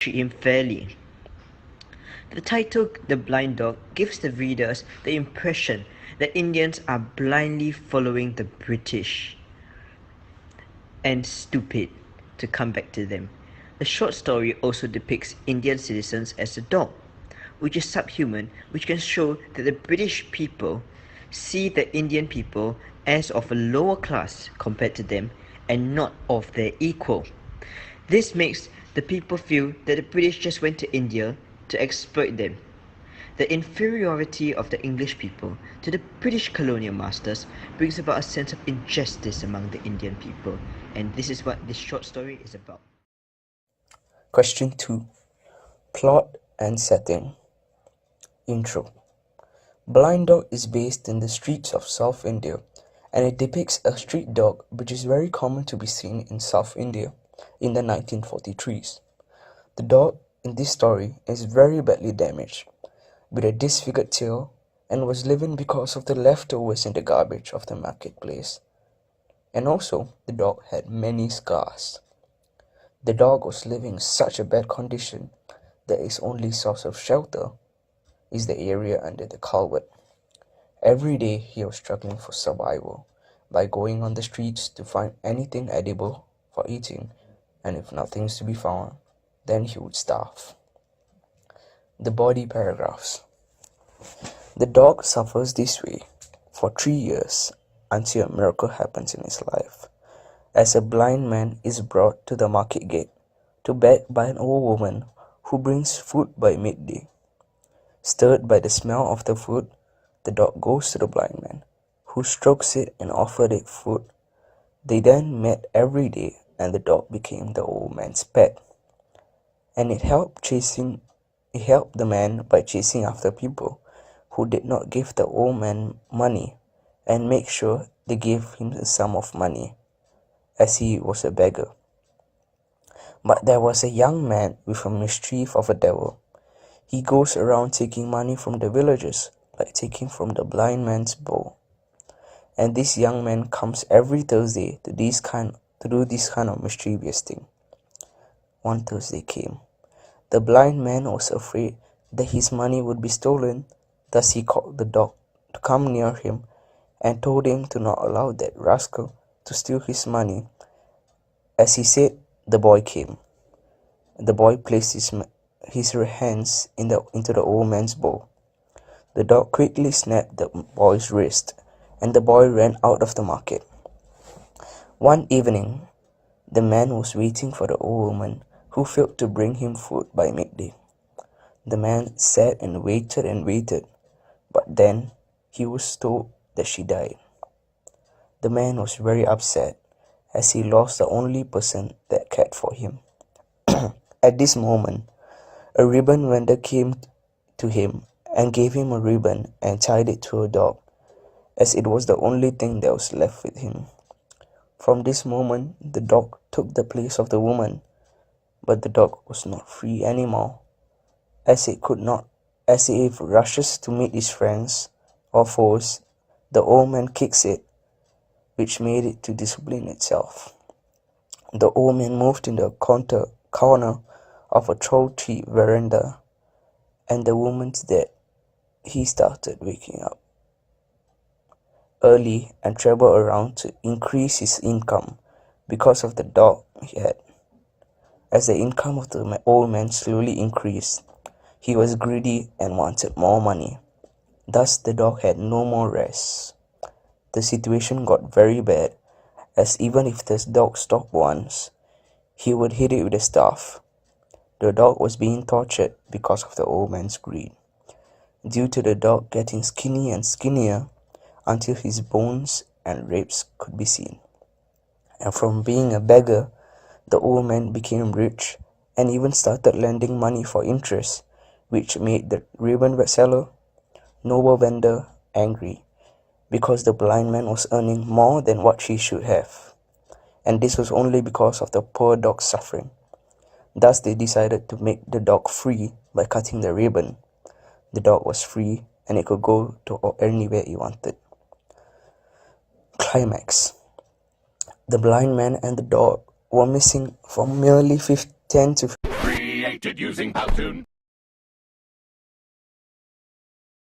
treat him fairly. The title "The Blind Dog" gives the readers the impression that Indians are blindly following the British and stupid to come back to them. The short story also depicts Indian citizens as a dog, which is subhuman, which can show that the British people see the Indian people as of a lower class compared to them and not of their equal. This makes the people feel that the British just went to India to exploit them. The inferiority of the English people to the British colonial masters brings about a sense of injustice among the Indian people, and this is what this short story is about. Question 2. Plot and setting. Intro. Blind Dog is based in the streets of South India, and it depicts a street dog which is very common to be seen in South India in the 1943s. The dog in this story is very badly damaged, with a disfigured tail, and was living because of the leftovers in the garbage of the marketplace. And also, the dog had many scars. The dog was living in such a bad condition that its only source of shelter is the area under the culvert. Every day he was struggling for survival by going on the streets to find anything edible for eating, and if nothing is to be found, then he would starve. The body paragraphs. The dog suffers this way for 3 years until a miracle happens in his life, as a blind man is brought to the market gate to beg by an old woman who brings food by midday. Stirred by the smell of the food, the dog goes to the blind man, who strokes it and offers it food. They then met every day, and the dog became the old man's pet. And it helped the man by chasing after people who did not give the old man money and make sure they gave him a sum of money, as he was a beggar. But there was a young man with a mischief of a devil. He goes around taking money from the villagers, like taking from the blind man's bowl. And this young man comes every Thursday to do this kind of mischievous thing. One Thursday came. The blind man was afraid that his money would be stolen, thus he called the dog to come near him and told him to not allow that rascal to steal his money. As he said, the boy came. The boy placed his hands into the old man's bowl. The dog quickly snapped the boy's wrist, and the boy ran out of the market. One evening, the man was waiting for the old woman who failed to bring him food by midday. The man sat and waited, but then he was told that she died. The man was very upset, as he lost the only person that cared for him. At this moment, a ribbon vendor came to him and gave him a ribbon and tied it to a dog, as it was the only thing that was left with him. From this moment, the dog took the place of the woman, but the dog was not free anymore, as it rushes to meet its friends or foes, the old man kicks it, which made it to discipline itself. The old man moved in the corner of a tall tree veranda, and the woman's dead. He started waking up early and traveled around to increase his income because of the dog he had. As the income of the old man slowly increased, he was greedy and wanted more money. Thus the dog had no more rest. The situation got very bad, as even if the dog stopped once, he would hit it with a staff. The dog was being tortured because of the old man's greed, due to the dog getting skinnier and skinnier until his bones and ribs could be seen. And from being a beggar, the old man became rich and even started lending money for interest, which made the ribbon seller, noble vendor, angry, because the blind man was earning more than what he should have. And this was only because of the poor dog's suffering. Thus they decided to make the dog free by cutting the ribbon. The dog was free and it could go to anywhere it wanted. Climax. The blind man and the dog were missing for merely 10 to created using Powtoon.